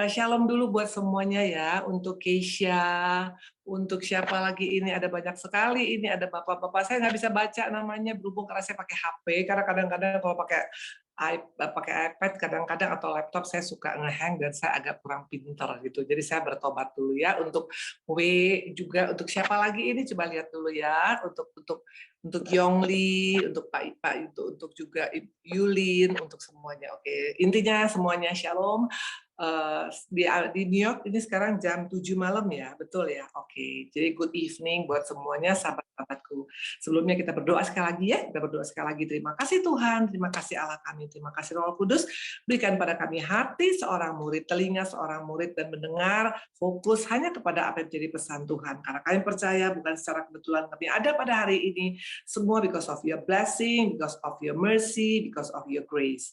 Shalom dulu buat semuanya ya, untuk Keisha, untuk siapa lagi ini, ada banyak sekali ini, ada bapak-bapak, saya nggak bisa baca namanya berhubung karena saya pakai HP, karena kadang-kadang kalau pakai iPad kadang-kadang atau laptop saya suka ngehang dan saya agak kurang pinter gitu. Jadi saya bertobat dulu ya untuk W juga untuk siapa lagi ini coba lihat dulu ya untuk Yongli, untuk Pak Ipa itu, untuk juga Yulin, untuk semuanya. Oke, intinya semuanya shalom. Di New York ini sekarang jam 7 malam ya, betul ya? Oke, jadi good evening buat semuanya sahabat-sahabatku. Sebelumnya kita berdoa sekali lagi ya, kita berdoa sekali lagi. Terima kasih Tuhan, terima kasih Allah kami, terima kasih Roh Kudus, berikan pada kami hati seorang murid, telinga seorang murid, dan mendengar fokus hanya kepada apa yang menjadi pesan Tuhan. Karena kami percaya bukan secara kebetulan kami ada pada hari ini, semua because of your blessing, because of your mercy, because of your grace.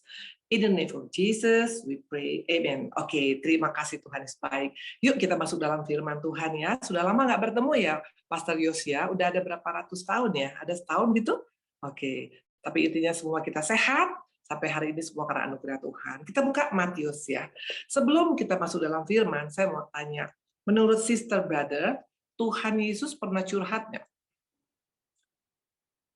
In the name of Jesus, we pray. Amen. Oke, terima kasih Tuhan Yesus baik. Yuk kita masuk dalam firman Tuhan ya. Sudah lama nggak bertemu ya, Pastor Yos ya. Udah ada berapa ratus tahun ya? Ada setahun gitu? Oke, tapi intinya semua kita sehat. Sampai hari ini semua karena anugerah Tuhan. Kita buka Matius ya. Sebelum kita masuk dalam firman, saya mau tanya. Menurut Sister Brother, Tuhan Yesus pernah curhat nggak?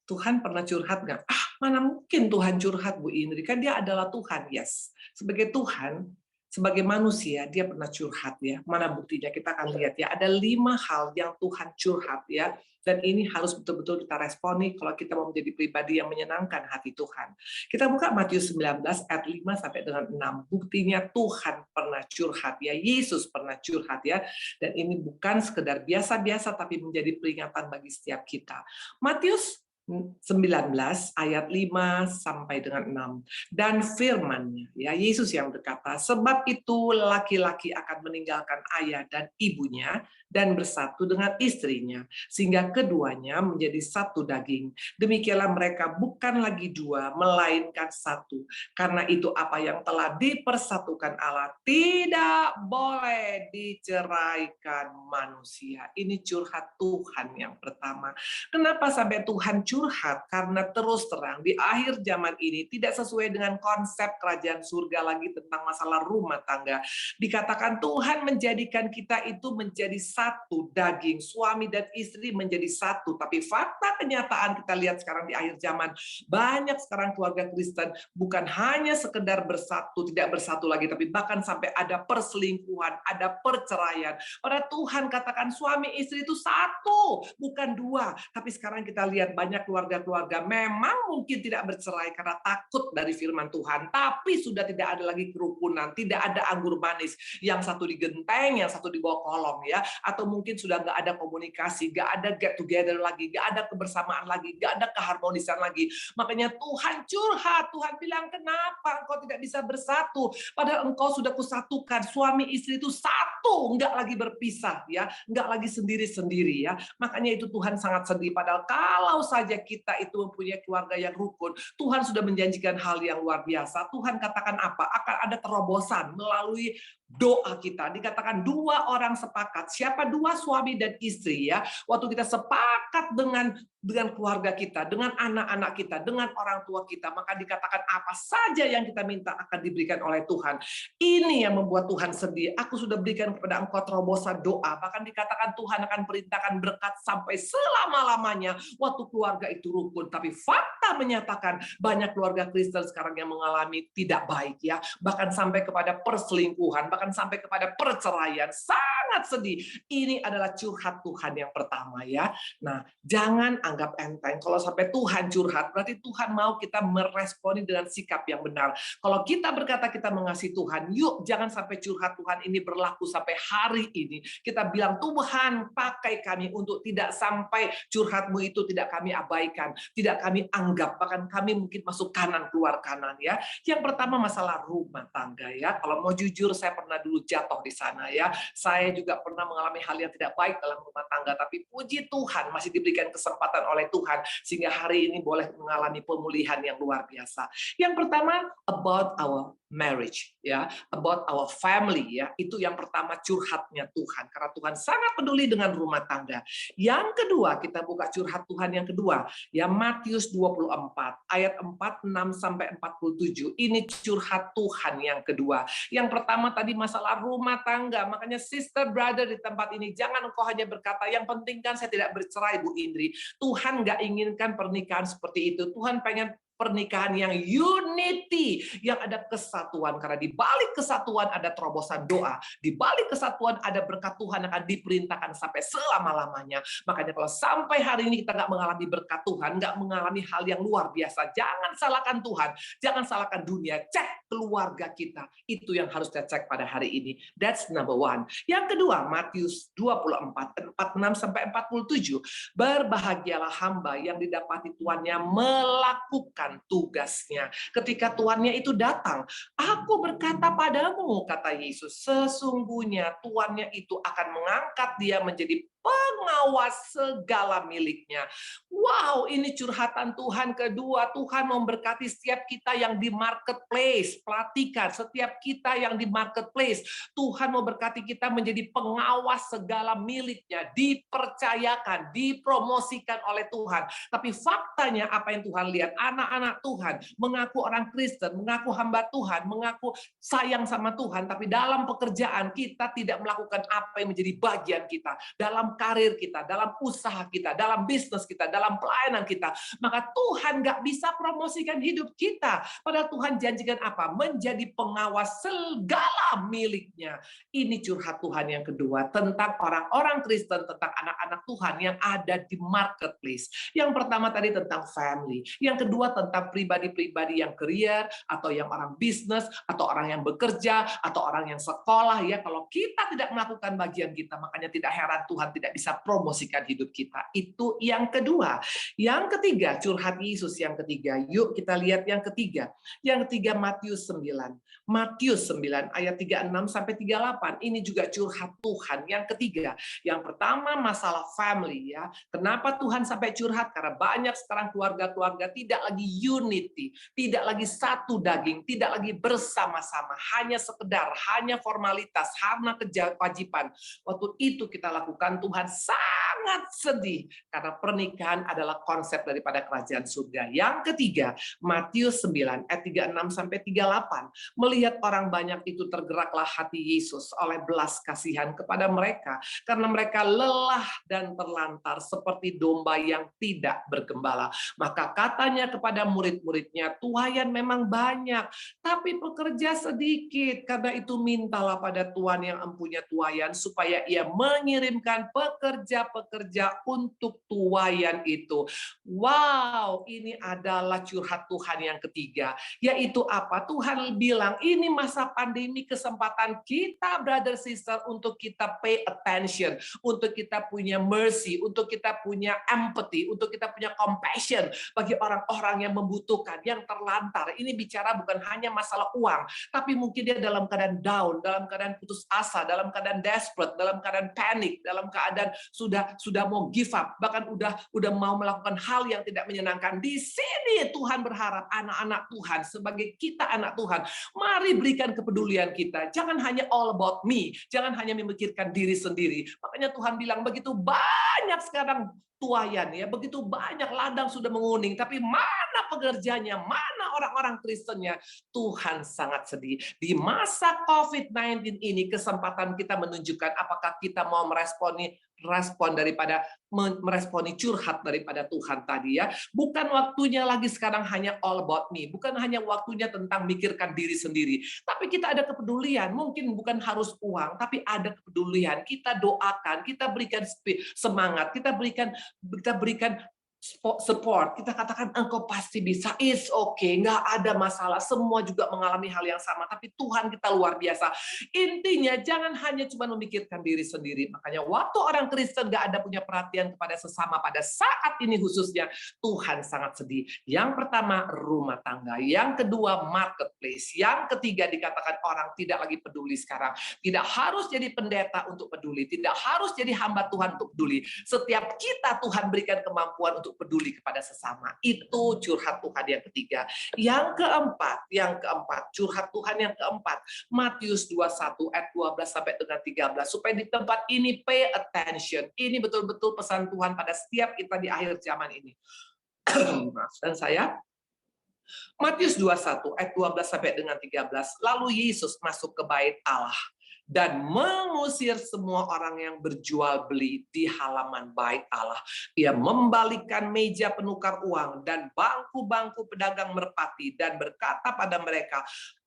Tuhan pernah curhat nggak? Mana mungkin Tuhan curhat, Bu Indri? Kan dia adalah Tuhan, yes. Sebagai Tuhan, sebagai manusia, dia pernah curhat ya. Mana buktinya? Kita akan lihat ya. Ada 5 hal yang Tuhan curhat ya. Dan ini harus betul-betul kita responi kalau kita mau menjadi pribadi yang menyenangkan hati Tuhan. Kita buka Matius 19 ayat 5 sampai dengan 6. Buktinya Tuhan pernah curhat ya. Yesus pernah curhat ya. Dan ini bukan sekedar biasa-biasa tapi menjadi peringatan bagi setiap kita. Matius 19 ayat 5 sampai dengan 6. Dan firman-Nya, ya Yesus yang berkata, sebab itu laki-laki akan meninggalkan ayah dan ibunya dan bersatu dengan istrinya, sehingga keduanya menjadi satu daging. Demikianlah mereka bukan lagi dua, melainkan satu. Karena itu apa yang telah dipersatukan Allah tidak boleh diceraikan manusia. Ini curhat Tuhan yang pertama. Kenapa sampai Tuhan curhat? Karena terus terang di akhir zaman ini tidak sesuai dengan konsep kerajaan surga lagi tentang masalah rumah tangga. Dikatakan Tuhan menjadikan kita itu menjadi satu daging, suami dan istri menjadi satu. Tapi fakta kenyataan kita lihat sekarang di akhir zaman, banyak sekarang keluarga Kristen bukan hanya sekedar bersatu, tidak bersatu lagi, tapi bahkan sampai ada perselingkuhan, ada perceraian. Padahal Tuhan katakan suami istri itu satu, bukan dua. Tapi sekarang kita lihat banyak keluarga-keluarga memang mungkin tidak bercerai karena takut dari firman Tuhan, tapi sudah tidak ada lagi kerukunan, tidak ada anggur manis, yang satu di genteng, yang satu di bawah kolong ya, atau mungkin sudah nggak ada komunikasi, nggak ada get together lagi, nggak ada kebersamaan lagi, nggak ada keharmonisan lagi. Makanya Tuhan curhat, Tuhan bilang kenapa engkau tidak bisa bersatu, padahal engkau sudah kusatukan, suami istri itu satu, nggak lagi berpisah ya, nggak lagi sendiri-sendiri ya. Makanya itu Tuhan sangat sedih, padahal kalau saja kita itu mempunyai keluarga yang rukun, Tuhan sudah menjanjikan hal yang luar biasa. Tuhan katakan apa? Akan ada terobosan melalui doa kita. Dikatakan 2 orang sepakat. Siapa 2? Suami dan istri ya. Waktu kita sepakat dengan keluarga kita, dengan anak-anak kita, dengan orang tua kita, maka dikatakan apa saja yang kita minta akan diberikan oleh Tuhan. Ini yang membuat Tuhan sedih. Aku sudah berikan kepada engkau terobosan doa. Bahkan dikatakan Tuhan akan perintahkan berkat sampai selama-lamanya waktu keluarga itu rukun. Tapi fakta menyatakan banyak keluarga Kristen sekarang yang mengalami tidak baik ya. Bahkan sampai kepada perselingkuhan, bahkan sampai kepada perceraian. Sangat sedih. Ini adalah curhat Tuhan yang pertama ya. Nah, jangan anggap enteng. Kalau sampai Tuhan curhat, berarti Tuhan mau kita meresponi dengan sikap yang benar. Kalau kita berkata kita mengasihi Tuhan, yuk jangan sampai curhat Tuhan ini berlaku sampai hari ini. Kita bilang, Tuhan pakai kami untuk tidak sampai curhatmu itu tidak kami abaikan, tidak kami anggap, bahkan kami mungkin masuk kanan, keluar kanan ya. Yang pertama masalah rumah tangga ya. Kalau mau jujur, saya pernah dulu jatuh di sana ya. Saya juga juga pernah mengalami hal yang tidak baik dalam rumah tangga, tapi puji Tuhan masih diberikan kesempatan oleh Tuhan sehingga hari ini boleh mengalami pemulihan yang luar biasa. Yang pertama, about our marriage, ya, about our family, ya, itu yang pertama curhatnya Tuhan, karena Tuhan sangat peduli dengan rumah tangga. Yang kedua, kita buka curhat Tuhan yang kedua, ya, Matius 24 ayat 46 sampai 47. Ini curhat Tuhan yang kedua. Yang pertama tadi masalah rumah tangga, makanya sister brother di tempat ini jangan engkau hanya berkata yang penting kan saya tidak bercerai, Bu Indri. Tuhan nggak inginkan pernikahan seperti itu. Tuhan pengen pernikahan yang unity, yang ada kesatuan, karena di balik kesatuan ada terobosan doa, di balik kesatuan ada berkat Tuhan yang akan diperintahkan sampai selama-lamanya. Makanya kalau sampai hari ini kita nggak mengalami berkat Tuhan, nggak mengalami hal yang luar biasa, jangan salahkan Tuhan, jangan salahkan dunia, cek keluarga kita, itu yang harus kita cek pada hari ini. That's number one. Yang kedua, Matius 24 46 sampai 47, berbahagialah hamba yang didapati tuannya melakukan tugasnya. Ketika tuannya itu datang, aku berkata padamu, kata Yesus, sesungguhnya tuannya itu akan mengangkat dia menjadi pengawas segala miliknya. Wow, ini curhatan Tuhan kedua. Tuhan memberkati setiap kita yang di marketplace. Pelatihan, setiap kita yang di marketplace. Tuhan memberkati kita menjadi pengawas segala miliknya. Dipercayakan, dipromosikan oleh Tuhan. Tapi faktanya apa yang Tuhan lihat? Anak-anak Tuhan mengaku orang Kristen, mengaku hamba Tuhan, mengaku sayang sama Tuhan. Tapi dalam pekerjaan kita tidak melakukan apa yang menjadi bagian kita. Dalam karir kita, dalam usaha kita, dalam bisnis kita, dalam pelayanan kita, maka Tuhan nggak bisa promosikan hidup kita. Padahal Tuhan janjikan apa? Menjadi pengawas segala miliknya. Ini curhat Tuhan yang kedua tentang orang-orang Kristen, tentang anak-anak Tuhan yang ada di marketplace. Yang pertama tadi tentang family, yang kedua tentang pribadi-pribadi yang career, atau yang orang bisnis, atau orang yang bekerja, atau orang yang sekolah. Ya, kalau kita tidak melakukan bagian kita, makanya tidak heran Tuhan tidak bisa promosikan hidup kita. Itu yang kedua. Yang ketiga, curhat Yesus yang ketiga. Yuk kita lihat yang ketiga. Yang ketiga, Matius 9. Matius 9 ayat 36 sampai 38. Ini juga curhat Tuhan yang ketiga. Yang pertama masalah family, ya. Kenapa Tuhan sampai curhat? Karena banyak sekarang keluarga-keluarga tidak lagi unity, tidak lagi satu daging, tidak lagi bersama-sama, hanya sekedar, hanya formalitas, hanya kewajiban. Waktu itu kita lakukan, Tuhan sangat sedih karena pernikahan adalah konsep daripada kerajaan surga. Yang ketiga, Matius 9 ayat 36 sampai 38. Melihat orang banyak itu tergeraklah hati Yesus oleh belas kasihan kepada mereka karena mereka lelah dan terlantar seperti domba yang tidak bergembala. Maka katanya kepada murid-muridnya, tuaian memang banyak, tapi pekerja sedikit. Karena itu mintalah pada Tuhan yang empunya tuaian supaya ia mengirimkan pekerja-pekerja untuk tuaian itu. Wow, ini adalah curhat Tuhan yang ketiga. Yaitu apa? Tuhan bilang, ini masa pandemi, kesempatan kita, brother sister, untuk kita pay attention, untuk kita punya mercy, untuk kita punya empathy, untuk kita punya compassion bagi orang-orang yang membutuhkan, yang terlantar. Ini bicara bukan hanya masalah uang, tapi mungkin dia dalam keadaan down, dalam keadaan putus asa, dalam keadaan desperate, dalam keadaan panik, dalam keadaan sudah mau give up, bahkan udah mau melakukan hal yang tidak menyenangkan. Di sini Tuhan berharap anak-anak Tuhan, sebagai kita anak Tuhan, mari berikan kepedulian kita. Jangan hanya all about me, jangan hanya memikirkan diri sendiri. Makanya Tuhan bilang begitu banyak sekarang tuaian, ya, begitu banyak ladang sudah menguning, tapi mana pekerjanya, mana orang-orang Kristennya? Tuhan sangat sedih. Di masa COVID-19 ini kesempatan kita menunjukkan apakah kita mau meresponi curhat daripada Tuhan tadi, ya. Bukan waktunya lagi sekarang hanya all about me, bukan hanya waktunya tentang mikirkan diri sendiri, tapi kita ada kepedulian. Mungkin bukan harus uang, tapi ada kepedulian. Kita doakan, kita berikan semangat, kita berikan support, kita katakan engkau pasti bisa, it's okay, nggak ada masalah, semua juga mengalami hal yang sama, tapi Tuhan kita luar biasa. Intinya jangan hanya cuma memikirkan diri sendiri. Makanya waktu orang Kristen nggak ada punya perhatian kepada sesama pada saat ini khususnya, Tuhan sangat sedih. Yang pertama rumah tangga, yang kedua marketplace, yang ketiga dikatakan orang tidak lagi peduli sekarang. Tidak harus jadi pendeta untuk peduli, tidak harus jadi hamba Tuhan untuk peduli. Setiap kita Tuhan berikan kemampuan untuk peduli kepada sesama. Itu curhat Tuhan yang ketiga. Yang keempat, curhat Tuhan yang keempat, Matius 21 ayat 12 sampai dengan 13. Supaya di tempat ini pay attention. Ini betul-betul pesan Tuhan pada setiap kita di akhir zaman ini. Dan saya Matius 21 ayat 12 sampai dengan 13. Lalu Yesus masuk ke bait Allah dan mengusir semua orang yang berjual beli di halaman bait Allah. Ia membalikkan meja penukar uang dan bangku-bangku pedagang merpati dan berkata pada mereka,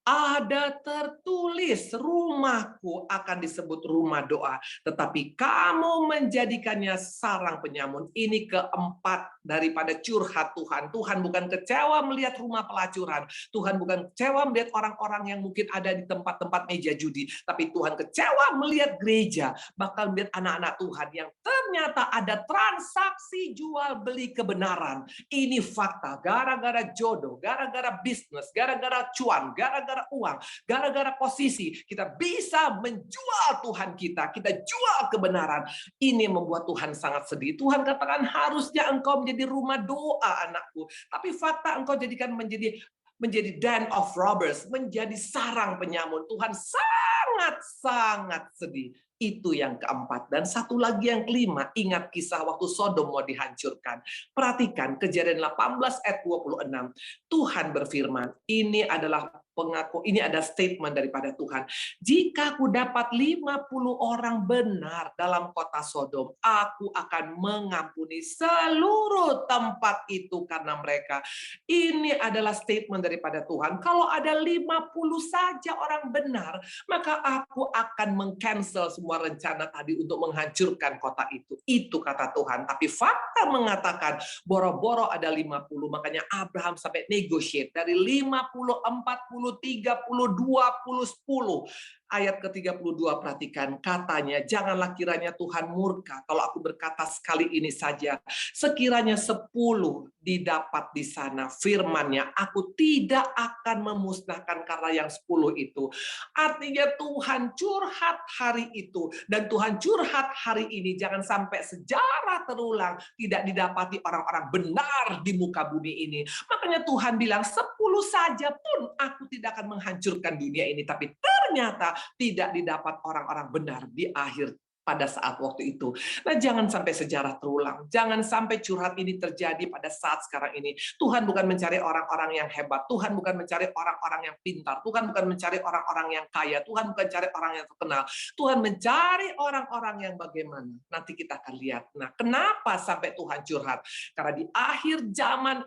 ada tertulis rumahku akan disebut rumah doa, tetapi kamu menjadikannya sarang penyamun. Ini keempat daripada curhat Tuhan. Tuhan bukan kecewa melihat rumah pelacuran. Tuhan bukan kecewa melihat orang-orang yang mungkin ada di tempat-tempat meja judi. Tapi Tuhan kecewa melihat gereja, bakal melihat anak-anak Tuhan yang ternyata ada transaksi jual beli kebenaran. Ini fakta. Gara-gara jodoh, gara-gara bisnis, gara-gara cuan, gara-gara uang, gara-gara posisi, kita bisa menjual Tuhan kita jual kebenaran. Ini membuat Tuhan sangat sedih. Tuhan katakan harusnya engkau menjadi rumah doa anakku, tapi fakta engkau jadikan menjadi den of robbers, menjadi sarang penyamun. Tuhan sangat sedih. Itu yang keempat. Dan satu lagi yang kelima, ingat kisah waktu Sodom mau dihancurkan. Perhatikan Kejadian 18 ayat 26. Tuhan berfirman, ini adalah ini ada statement daripada Tuhan. Jika aku dapat 50 orang benar dalam kota Sodom, aku akan mengampuni seluruh tempat itu karena mereka. Ini adalah statement daripada Tuhan. Kalau ada 50 saja orang benar, maka aku akan meng-cancel semua rencana tadi untuk menghancurkan kota itu. Itu kata Tuhan. Tapi fakta mengatakan boro-boro ada 50. Makanya Abraham sampai negotiate dari 50, 40, 30, 20, 10. Ayat ke-32 perhatikan, katanya, janganlah kiranya Tuhan murka kalau aku berkata sekali ini saja. Sekiranya 10 didapat di sana firman-Nya, aku tidak akan memusnahkan karena yang 10 itu. Artinya Tuhan curhat hari itu, dan Tuhan curhat hari ini, jangan sampai sejarah terulang tidak didapati orang-orang benar di muka bumi ini. Makanya Tuhan bilang 10 saja pun aku tidak akan menghancurkan dunia ini, tapi ternyata tidak didapat orang-orang benar di akhir pada saat waktu itu. Nah, jangan sampai sejarah terulang. Jangan sampai curhat ini terjadi pada saat sekarang ini. Tuhan bukan mencari orang-orang yang hebat. Tuhan bukan mencari orang-orang yang pintar. Tuhan bukan mencari orang-orang yang kaya. Tuhan bukan mencari orang yang terkenal. Tuhan mencari orang-orang yang bagaimana. Nanti kita akan lihat. Nah, kenapa sampai Tuhan curhat? Karena di akhir zaman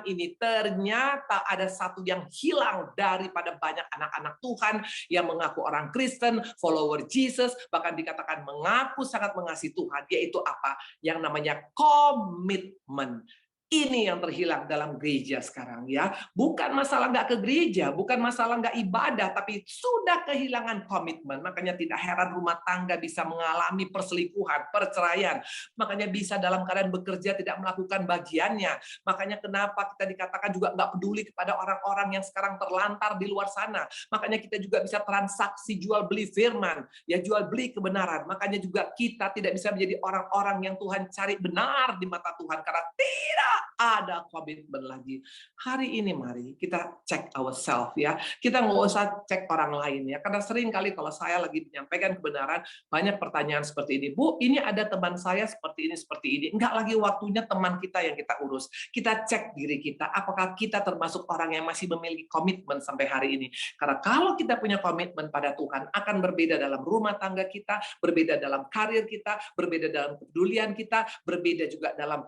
ini ternyata ada satu yang hilang daripada banyak anak-anak Tuhan yang mengaku orang Kristen, follower Jesus, bahkan dikatakan mengaku sangat mengasihi Tuhan, yaitu apa? Yang namanya komitmen. Ini yang terhilang dalam gereja sekarang ya. Bukan masalah nggak ke gereja, bukan masalah nggak ibadah, tapi sudah kehilangan komitmen. Makanya tidak heran rumah tangga bisa mengalami perselingkuhan, perceraian. Makanya bisa dalam keadaan bekerja tidak melakukan bagiannya. Makanya kenapa kita dikatakan juga nggak peduli kepada orang-orang yang sekarang terlantar di luar sana. Makanya kita juga bisa transaksi jual beli firman, ya jual beli kebenaran. Makanya juga kita tidak bisa menjadi orang-orang yang Tuhan cari benar di mata Tuhan karena tidak ada komitmen lagi. Hari ini mari kita cek ourselves ya. Kita nggak usah cek orang lain ya. Karena sering kali kalau saya lagi menyampaikan kebenaran, banyak pertanyaan seperti ini. Bu, ini ada teman saya seperti ini. Enggak lagi waktunya teman kita yang kita urus. Kita cek diri kita. Apakah kita termasuk orang yang masih memiliki komitmen sampai hari ini? Karena kalau kita punya komitmen pada Tuhan, akan berbeda dalam rumah tangga kita, berbeda dalam karir kita, berbeda dalam kepedulian kita, berbeda juga dalam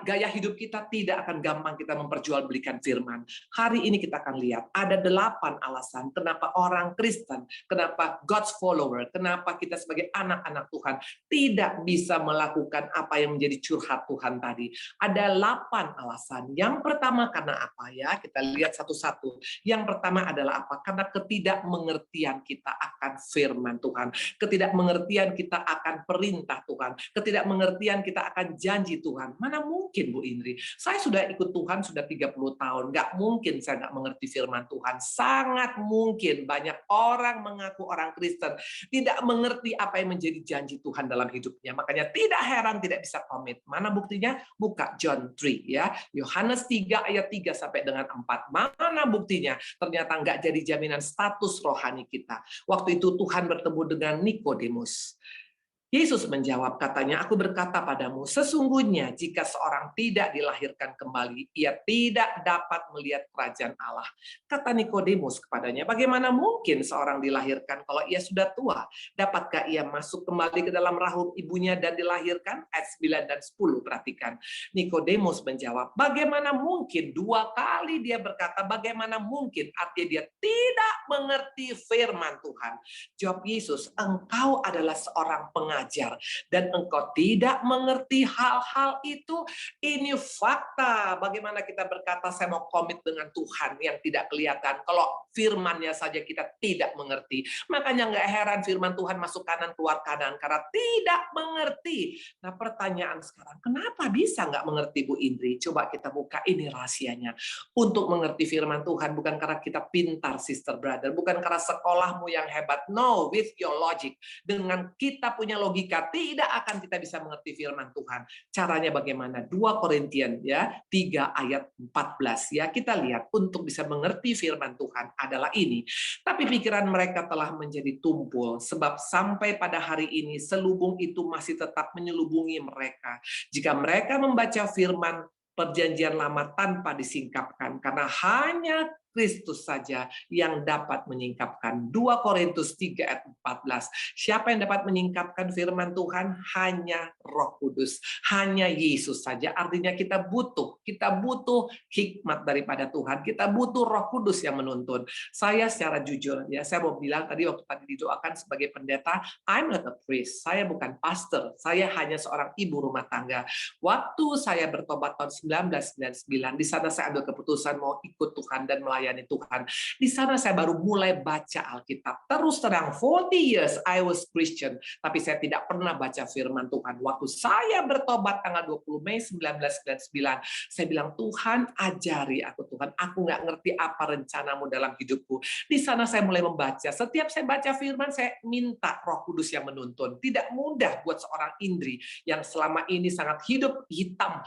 gaya hidup kita tidak akan gampang kita memperjualbelikan firman. Hari ini kita akan lihat ada 8 alasan kenapa orang Kristen, kenapa God's follower, kenapa kita sebagai anak-anak Tuhan tidak bisa melakukan apa yang menjadi curhat Tuhan tadi. Ada 8 alasan. Yang pertama karena apa ya? Kita lihat satu-satu. Yang pertama adalah apa? Karena ketidakmengertian kita akan firman Tuhan, ketidakmengertian kita akan perintah Tuhan, ketidakmengertian kita akan janji Tuhan. Mana mungkin Bu Indri, saya sudah ikut Tuhan sudah 30 tahun, nggak mungkin saya nggak mengerti firman Tuhan. Sangat mungkin banyak orang mengaku orang Kristen tidak mengerti apa yang menjadi janji Tuhan dalam hidupnya. Makanya tidak heran tidak bisa komit. Mana buktinya? Buka John 3 ya, Yohanes 3 ayat 3 sampai dengan 4. Mana buktinya? Ternyata nggak jadi jaminan status rohani kita. Waktu itu Tuhan bertemu dengan Nikodemus. Yesus menjawab, katanya, aku berkata padamu, sesungguhnya jika seorang tidak dilahirkan kembali, ia tidak dapat melihat kerajaan Allah. Kata Nikodemus kepadanya, bagaimana mungkin seorang dilahirkan kalau ia sudah tua? Dapatkah ia masuk kembali ke dalam rahim ibunya dan dilahirkan? Ayat 9 dan 10, perhatikan. Nikodemus menjawab, bagaimana mungkin? 2 kali dia berkata, bagaimana mungkin? Artinya dia tidak mengerti firman Tuhan. Jawab Yesus, engkau adalah seorang pengajar dan engkau tidak mengerti hal-hal itu. Ini fakta. Bagaimana kita berkata saya mau komit dengan Tuhan yang tidak kelihatan kalau firman-Nya saja kita tidak mengerti. Makanya nggak heran firman Tuhan masuk kanan keluar kanan karena tidak mengerti. Nah, pertanyaan sekarang, kenapa bisa nggak mengerti Bu Indri? Coba kita buka, ini rahasianya. Untuk mengerti firman Tuhan bukan karena kita pintar, sister brother, bukan karena sekolahmu yang hebat. No, with your logic. Dengan kita punya logika tidak akan kita bisa mengerti firman Tuhan. Caranya bagaimana? 2 Korintian ya, 3 ayat 14 ya. Kita lihat untuk bisa mengerti firman Tuhan adalah ini. Tapi pikiran mereka telah menjadi tumpul sebab sampai pada hari ini selubung itu masih tetap menyelubungi mereka. Jika mereka membaca firman Perjanjian Lama tanpa disingkapkan karena hanya Kristus saja yang dapat menyingkapkan. 2 Korintus 3 ayat 14. Siapa yang dapat menyingkapkan firman Tuhan? Hanya Roh Kudus, hanya Yesus saja. Artinya kita butuh hikmat daripada Tuhan. Kita butuh Roh Kudus yang menuntun. Saya secara jujur ya, saya mau bilang tadi waktu didoakan sebagai pendeta, I'm not a priest. Saya bukan pastor. Saya hanya seorang ibu rumah tangga. Waktu saya bertobat tahun 1999, di sana saya ambil keputusan mau ikut Tuhan dan melayani Tuhan. Di sana saya baru mulai baca Alkitab. Terus terang, 40 years I was Christian, tapi saya tidak pernah baca firman Tuhan. Waktu saya bertobat tanggal 20 Mei 1999, saya bilang, Tuhan ajari aku Tuhan, aku nggak ngerti apa rencanamu dalam hidupku. Di sana saya mulai membaca. Setiap saya baca firman, saya minta Roh Kudus yang menuntun. Tidak mudah buat seorang Indri yang selama ini sangat hidup hitam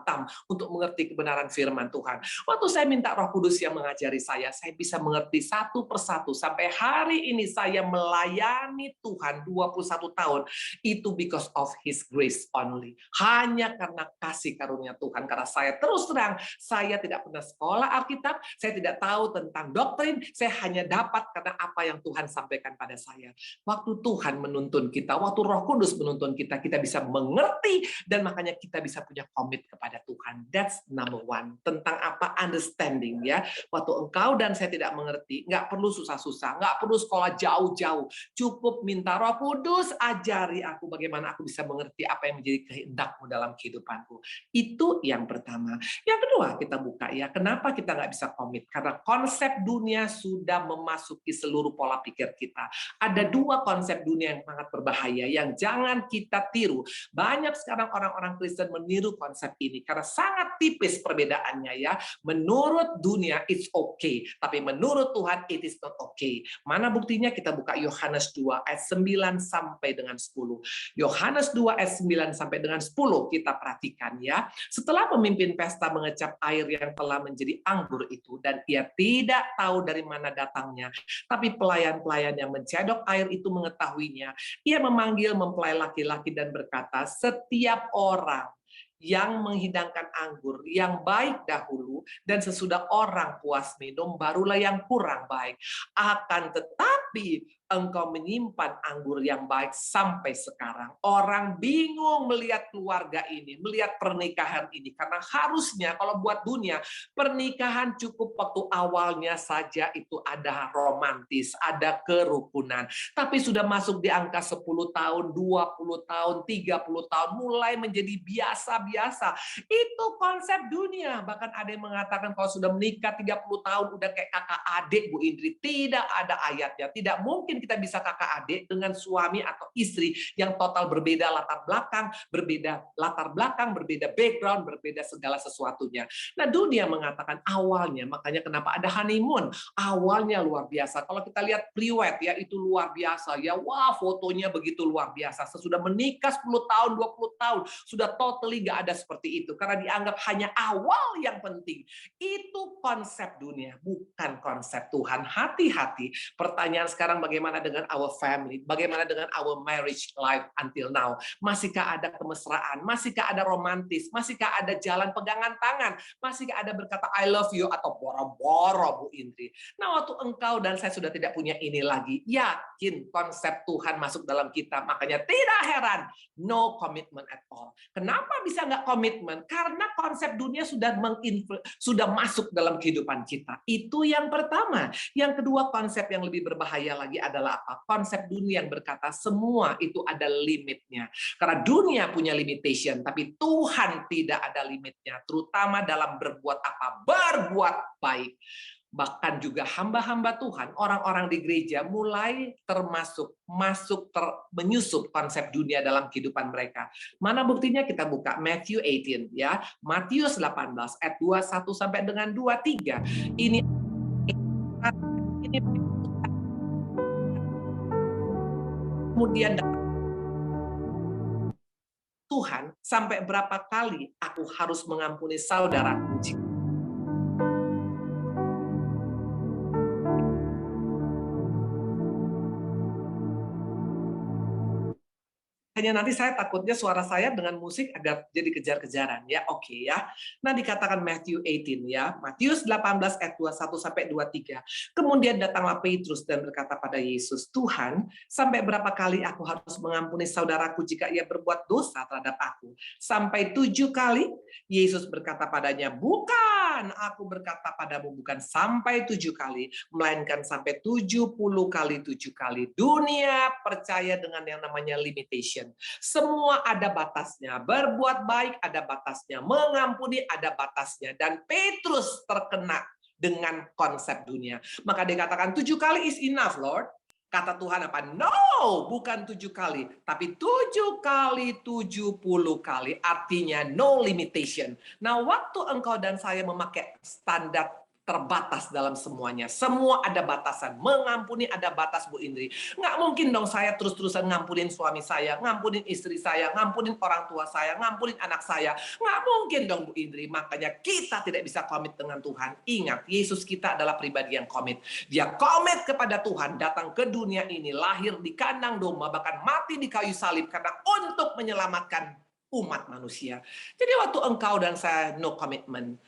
tam untuk mengerti kebenaran firman Tuhan. Waktu saya minta Roh Kudus yang mengajari saya bisa mengerti satu persatu. Sampai hari ini saya melayani Tuhan 21 tahun. Itu because of His grace only. Hanya karena kasih karunia Tuhan. Karena saya terus terang, saya tidak pernah sekolah Alkitab, saya tidak tahu tentang doktrin, saya hanya dapat karena apa yang Tuhan sampaikan pada saya. Waktu Tuhan menuntun kita, waktu Roh Kudus menuntun kita, kita bisa mengerti dan makanya kita bisa punya komit kepada Tuhan. That's number one. Tentang apa? Understanding ya. Waktu engkau dan saya tidak mengerti, nggak perlu susah-susah, nggak perlu sekolah jauh-jauh. Cukup minta Roh Kudus, ajari aku bagaimana aku bisa mengerti apa yang menjadi kehendak-Mu dalam kehidupanku. Itu yang pertama. Yang kedua, kita buka ya. Kenapa kita nggak bisa komit? Karena konsep dunia sudah memasuki seluruh pola pikir kita. Ada 2 konsep dunia yang sangat berbahaya, yang jangan kita tiru. Banyak sekarang orang-orang Kristen meniru konsep ini, karena sangat tipis perbedaannya ya. Menurut dunia, it's okay. Tapi menurut Tuhan, it is not okay. Mana buktinya? Kita buka Yohanes 2 ayat 9 sampai dengan 10. Yohanes 2 ayat 9 sampai dengan 10 kita perhatikan ya. Setelah pemimpin pesta mengecap air yang telah menjadi anggur itu, dan ia tidak tahu dari mana datangnya, tapi pelayan-pelayan yang mencedok air itu mengetahuinya, ia memanggil mempelai laki-laki dan berkata, setiap orang yang menghidangkan anggur yang baik dahulu dan sesudah orang puas minum barulah yang kurang baik. Akan tetapi engkau menyimpan anggur yang baik sampai sekarang. Orang bingung melihat keluarga ini, melihat pernikahan ini. Karena harusnya kalau buat dunia, pernikahan cukup waktu awalnya saja itu ada romantis, ada kerukunan. Tapi sudah masuk di angka 10 tahun, 20 tahun, 30 tahun, mulai menjadi biasa-biasa. Itu konsep dunia. Bahkan ada yang mengatakan kalau sudah menikah 30 tahun, udah kayak kakak adik, Bu Indri. Tidak ada ayatnya. Tidak mungkin kita bisa kakak adik dengan suami atau istri yang total berbeda latar belakang, berbeda background, berbeda segala sesuatunya. Nah, dunia mengatakan awalnya, makanya kenapa ada honeymoon, awalnya luar biasa. Kalau kita lihat priwet ya, itu luar biasa ya. Wah, fotonya begitu luar biasa. Sesudah menikah 10 tahun, 20 tahun, sudah totally gak ada seperti itu karena dianggap hanya awal yang penting. Itu konsep dunia, bukan konsep Tuhan. Hati-hati. Pertanyaan sekarang, bagaimana dengan our family? Bagaimana dengan our marriage life until now? Masihkah ada kemesraan? Masihkah ada romantis? Masihkah ada jalan pegangan tangan? Masihkah ada berkata I love you atau boro-boro, Bu Indri? Nah, waktu engkau dan saya sudah tidak punya ini lagi, yakin konsep Tuhan masuk dalam kita. Makanya tidak heran, no commitment at all. Kenapa bisa nggak komitmen? Karena konsep dunia sudah masuk dalam kehidupan kita. Itu yang pertama. Yang kedua, konsep yang lebih berbahaya lagi adalah apa? Konsep dunia yang berkata semua itu ada limitnya. Karena dunia punya limitation, tapi Tuhan tidak ada limitnya. Terutama dalam berbuat apa? Berbuat baik. Bahkan juga hamba-hamba Tuhan, orang-orang di gereja mulai menyusup konsep dunia dalam kehidupan mereka. Mana buktinya? Kita buka Matthew 18 ya. Matius 18 ayat 21 sampai dengan 23. Ini kemudian Tuhan, sampai berapa kali aku harus mengampuni saudaraku? Hanya nanti saya takutnya suara saya dengan musik agak jadi kejar-kejaran ya. Oke ya. Nah, dikatakan Matthew 18 ya. Matius 18 ayat 21 sampai 23. Kemudian datanglah Petrus dan berkata pada Yesus, "Tuhan, sampai berapa kali aku harus mengampuni saudaraku jika ia berbuat dosa terhadap aku? Sampai 7 kali?" Yesus berkata padanya, "Bukan, aku berkata padamu bukan sampai 7 kali, melainkan sampai 70 kali 7 kali." Dunia percaya dengan yang namanya limitation. Semua ada batasnya. Berbuat baik ada batasnya. Mengampuni ada batasnya. Dan Petrus terkena dengan konsep dunia. Maka dikatakan 7 kali is enough, Lord. Kata Tuhan apa? No, bukan 7 kali. Tapi 7 kali 70 kali. Artinya no limitation. Nah, waktu engkau dan saya memakai standar terbatas dalam semuanya. Semua ada batasan. Mengampuni ada batas, Bu Indri. Nggak mungkin dong saya terus-terusan ngampunin suami saya, ngampunin istri saya, ngampunin orang tua saya, ngampunin anak saya. Nggak mungkin dong, Bu Indri. Makanya kita tidak bisa komit dengan Tuhan. Ingat, Yesus kita adalah pribadi yang komit. Dia komit kepada Tuhan, datang ke dunia ini, lahir di kandang domba, bahkan mati di kayu salib karena untuk menyelamatkan umat manusia. Jadi waktu engkau dan saya no commitment,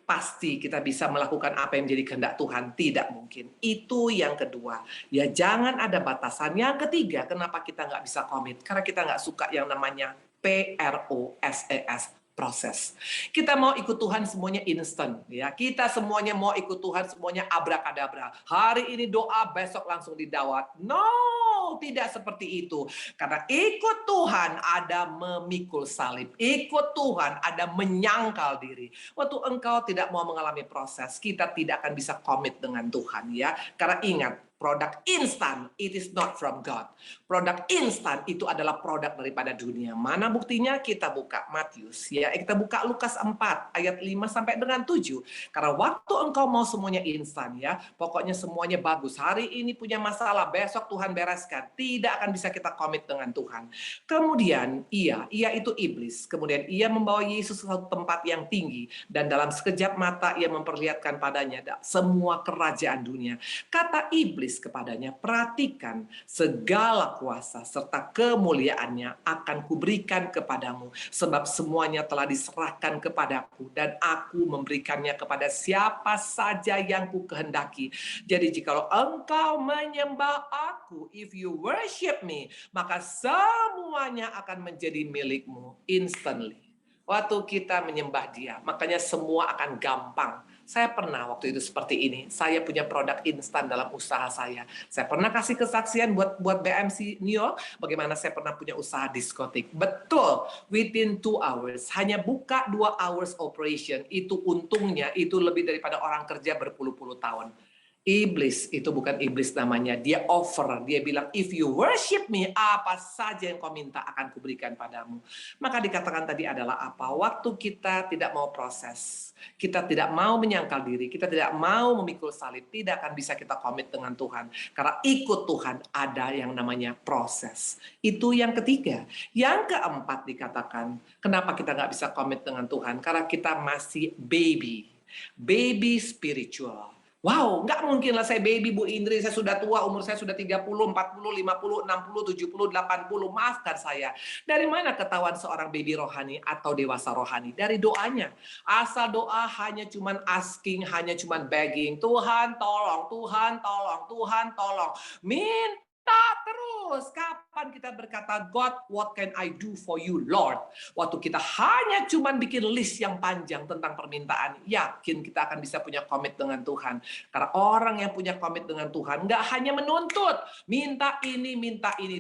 pasti kita bisa melakukan apa yang menjadi kehendak Tuhan. Tidak mungkin. Itu yang kedua. Ya, jangan ada batasan. Yang ketiga, kenapa kita nggak bisa komit? Karena kita nggak suka yang namanya PROSES, proses. Kita mau ikut Tuhan semuanya instan, ya. Kita semuanya mau ikut Tuhan semuanya abrakadabra. Hari ini doa, besok langsung didawat. No, tidak seperti itu. Karena ikut Tuhan ada memikul salib. Ikut Tuhan ada menyangkal diri. Waktu engkau tidak mau mengalami proses, kita tidak akan bisa komit dengan Tuhan, ya. Karena ingat, produk instan, it is not from God. Produk instan itu adalah produk daripada dunia. Mana buktinya? Kita buka Matius, ya. Kita buka Lukas 4 ayat 5 sampai dengan 7. Karena waktu engkau mau semuanya instan, ya, pokoknya semuanya bagus. Hari ini punya masalah, besok Tuhan bereskan. Tidak akan bisa kita komit dengan Tuhan. Kemudian ia itu iblis. Kemudian ia membawa Yesus ke satu tempat yang tinggi dan dalam sekejap mata ia memperlihatkan padanya semua kerajaan dunia. Kata iblis iblis kepadanya, perhatikan segala kuasa serta kemuliaannya akan kuberikan kepadamu, sebab semuanya telah diserahkan kepadaku dan aku memberikannya kepada siapa saja yang ku kehendaki. Jadi jikalau engkau menyembah aku, if you worship me, maka semuanya akan menjadi milikmu instantly. Waktu kita menyembah dia, makanya semua akan gampang. Saya pernah waktu itu seperti ini. Saya punya produk instan dalam usaha saya. Saya pernah kasih kesaksian buat BMC New York, bagaimana saya pernah punya usaha diskotik. Betul, within 2 hours, hanya buka 2 hours operation, itu untungnya itu lebih daripada orang kerja berpuluh-puluh tahun. Iblis itu bukan iblis namanya, dia offer, dia bilang if you worship me, apa saja yang kau minta akan kuberikan padamu. Maka dikatakan tadi adalah apa? Waktu kita tidak mau proses, kita tidak mau menyangkal diri, kita tidak mau memikul salib, tidak akan bisa kita komit dengan Tuhan. Karena ikut Tuhan ada yang namanya proses. Itu yang ketiga. Yang keempat dikatakan, kenapa kita nggak bisa komit dengan Tuhan? Karena kita masih baby spiritual. Wow, nggak mungkin lah saya baby, Bu Indri. Saya sudah tua, umur saya sudah 30, 40, 50, 60, 70, 80. Maafkan saya. Dari mana ketahuan seorang baby rohani atau dewasa rohani? Dari doanya. Asal doa hanya cuman asking, hanya cuman begging. Tuhan tolong, Tuhan tolong, Tuhan tolong. Minta terus. Kapan kita berkata, God, what can I do for you, Lord? Waktu kita hanya cuman bikin list yang panjang tentang permintaan, yakin kita akan bisa punya komit dengan Tuhan. Karena orang yang punya komit dengan Tuhan nggak hanya menuntut, minta ini,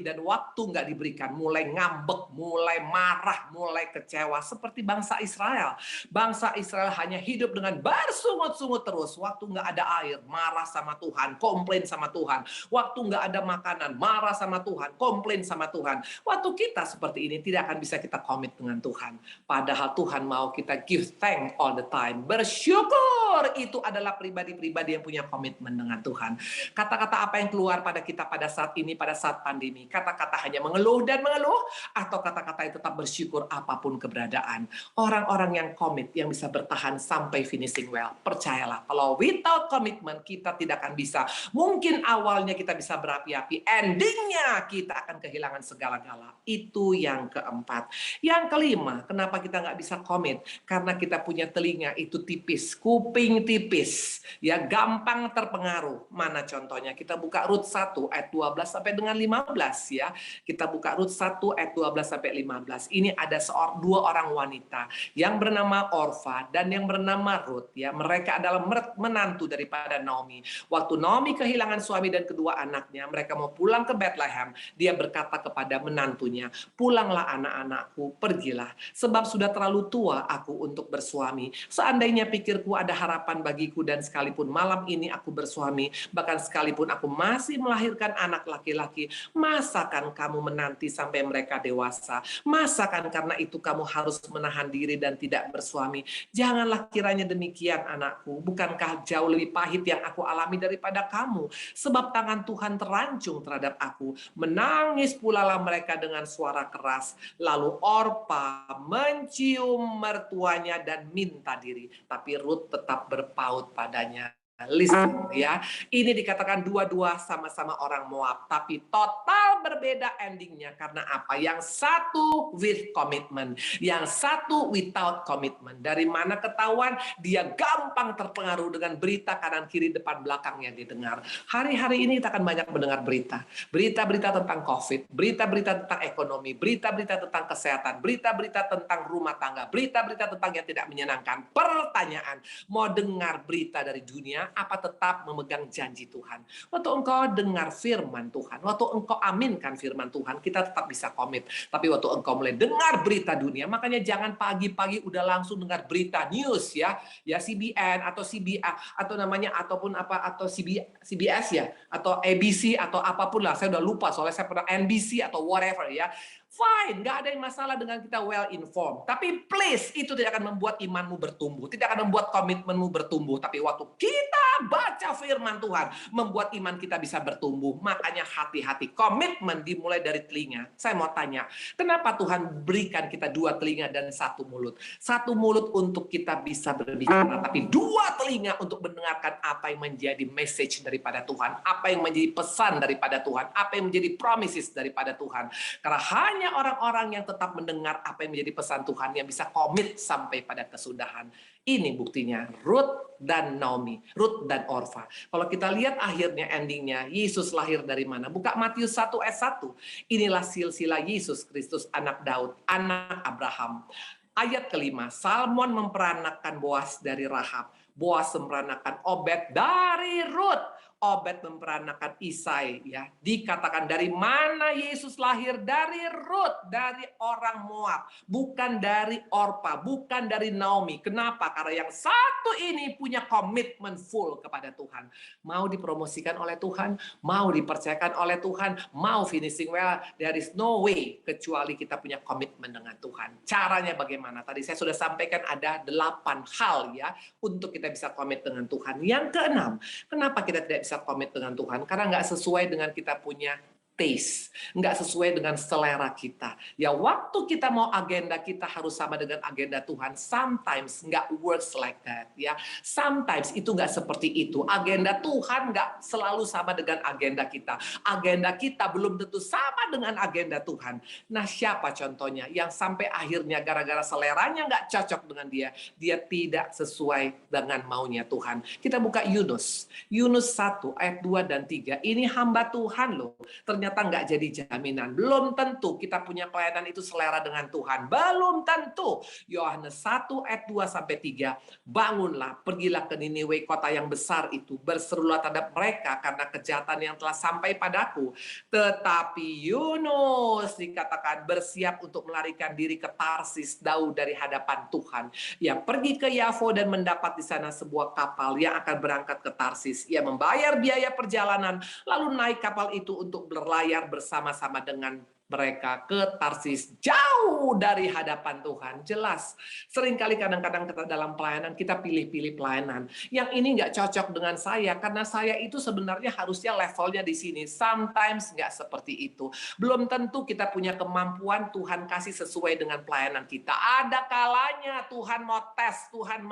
dan waktu nggak diberikan, mulai ngambek, mulai marah, mulai kecewa. Seperti bangsa Israel. Bangsa Israel hanya hidup dengan bersungut-sungut terus. Waktu nggak ada air, marah sama Tuhan, komplain sama Tuhan. Waktu nggak ada makanan, marah sama Tuhan, komplain sama Tuhan. Waktu kita seperti ini tidak akan bisa kita komit dengan Tuhan. Padahal Tuhan mau kita give thanks all the time. Bersyukur, itu adalah pribadi-pribadi yang punya komitmen dengan Tuhan. Kata-kata apa yang keluar pada kita pada saat ini, pada saat pandemi? Kata-kata hanya mengeluh dan mengeluh, atau kata-kata yang tetap bersyukur apapun keberadaan? Orang-orang yang komit, yang bisa bertahan sampai finishing well. Percayalah, kalau without commitment kita tidak akan bisa. Mungkin awalnya kita bisa berapi-api, endingnya kita akan kehilangan segala-gala. Itu yang keempat. Yang kelima, kenapa kita nggak bisa komit? Karena kita punya telinga itu tipis, kuping tipis, ya gampang terpengaruh. Mana contohnya? Kita buka Rut 1 ayat 12 sampai dengan 15 ya. Kita buka Rut 1 ayat 12 sampai 15. Ini ada dua orang wanita yang bernama Orfa dan yang bernama Rut ya. Mereka adalah menantu daripada Naomi. Waktu Naomi kehilangan suami dan kedua anaknya, mereka mau pulang ke Bethlehem. Dia berkata kepada menantunya, "Pulanglah anak-anakku, pergilah, sebab sudah terlalu tua aku untuk bersuami. Seandainya pikirku ada harapan bagiku dan sekalipun malam ini aku bersuami, bahkan sekalipun aku masih melahirkan anak laki-laki, masakan kamu menanti sampai mereka dewasa? Masakan karena itu kamu harus menahan diri dan tidak bersuami? Janganlah kiranya demikian anakku, bukankah jauh lebih pahit yang aku alami daripada kamu? Sebab tangan Tuhan terancung terhadap aku." Menangis pulalah mereka dengan suara keras. Lalu Orpa mencium mertuanya dan minta diri. Tapi Rut tetap berpaut padanya. Listen ya, ini dikatakan dua-dua sama-sama orang Moab, tapi total berbeda endingnya. Karena apa? Yang satu with commitment, yang satu without commitment. Dari mana ketahuan? Dia gampang terpengaruh dengan berita kanan kiri depan belakang yang didengar. Hari-hari ini kita akan banyak mendengar berita-berita tentang COVID, berita-berita tentang ekonomi, berita-berita tentang kesehatan, berita-berita tentang rumah tangga, berita-berita tentang yang tidak menyenangkan. Pertanyaan, mau dengar berita dari dunia apa tetap memegang janji Tuhan? Waktu engkau dengar firman Tuhan, waktu engkau aminkan firman Tuhan, kita tetap bisa komit. Tapi waktu engkau mulai dengar berita dunia, makanya jangan pagi-pagi udah langsung dengar berita news ya CBN atau CBA atau namanya ataupun apa atau CBS ya atau ABC atau apapun lah, saya udah lupa soalnya saya pernah NBC atau whatever ya. Fine, nggak ada yang masalah dengan kita well informed. Tapi please, itu tidak akan membuat imanmu bertumbuh. Tidak akan membuat komitmenmu bertumbuh. Tapi waktu kita baca firman Tuhan, membuat iman kita bisa bertumbuh. Makanya hati-hati. Komitmen dimulai dari telinga. Saya mau tanya, kenapa Tuhan berikan kita 2 telinga dan 1 mulut? 1 mulut untuk kita bisa berbicara, tapi 2 telinga untuk mendengarkan apa yang menjadi message daripada Tuhan. Apa yang menjadi pesan daripada Tuhan. Apa yang menjadi promises daripada Tuhan. Karena hanya orang-orang yang tetap mendengar apa yang menjadi pesan Tuhan yang bisa komit sampai pada kesudahan. Ini buktinya Ruth dan Naomi, Ruth dan Orfa. Kalau kita lihat akhirnya endingnya, Yesus lahir dari mana? Buka Matius 1 ayat 1. Inilah silsilah Yesus Kristus, anak Daud, anak Abraham. Ayat kelima, Salmon memperanakan Boas dari Rahab. Boas memperanakan Obed dari Ruth. Obed memperanakan Isai, ya. Dikatakan dari mana Yesus lahir? Dari Ruth, dari orang Moab, bukan dari Orpa, bukan dari Naomi. Kenapa? Karena yang satu ini punya komitmen full kepada Tuhan. Mau dipromosikan oleh Tuhan, mau dipercayakan oleh Tuhan, mau finishing well, there is no way kecuali kita punya komitmen dengan Tuhan. Caranya bagaimana? Tadi saya sudah sampaikan ada 8 hal ya untuk kita bisa komit dengan Tuhan. Yang keenam, kenapa kita tidak bisa komit dengan Tuhan? Karena nggak sesuai dengan kita punya taste, nggak sesuai dengan selera kita. Ya waktu kita mau agenda kita harus sama dengan agenda Tuhan. Sometimes nggak works like that, ya. Sometimes itu nggak seperti itu. Agenda Tuhan nggak selalu sama dengan agenda kita. Agenda kita belum tentu sama dengan agenda Tuhan. Nah, siapa contohnya yang sampai akhirnya gara-gara seleranya nggak cocok dengan dia tidak sesuai dengan maunya Tuhan. Kita buka Yunus 1 ayat 2 dan 3. Ini hamba Tuhan loh. Ternyata nggak jadi jaminan. Belum tentu kita punya pelayanan itu selera dengan Tuhan. Belum tentu. Yohanes 1 ayat 2 sampai 3. Bangunlah, pergilah ke Niniwe, kota yang besar itu. Berserulah terhadap mereka karena kejahatan yang telah sampai padaku. Tetapi Yunus dikatakan bersiap untuk melarikan diri ke Tarsis, jauh dari hadapan Tuhan. Ia pergi ke Yafo dan mendapat di sana sebuah kapal yang akan berangkat ke Tarsis. Ia membayar biaya perjalanan, lalu naik kapal itu untuk berlayar bersama-sama dengan mereka ke Tarsis, jauh dari hadapan Tuhan. Jelas, seringkali kadang-kadang kita dalam pelayanan, kita pilih-pilih pelayanan. Yang ini nggak cocok dengan saya, karena saya itu sebenarnya harusnya levelnya di sini. Sometimes nggak seperti itu. Belum tentu kita punya kemampuan Tuhan kasih sesuai dengan pelayanan kita. Ada kalanya Tuhan mau tes, Tuhan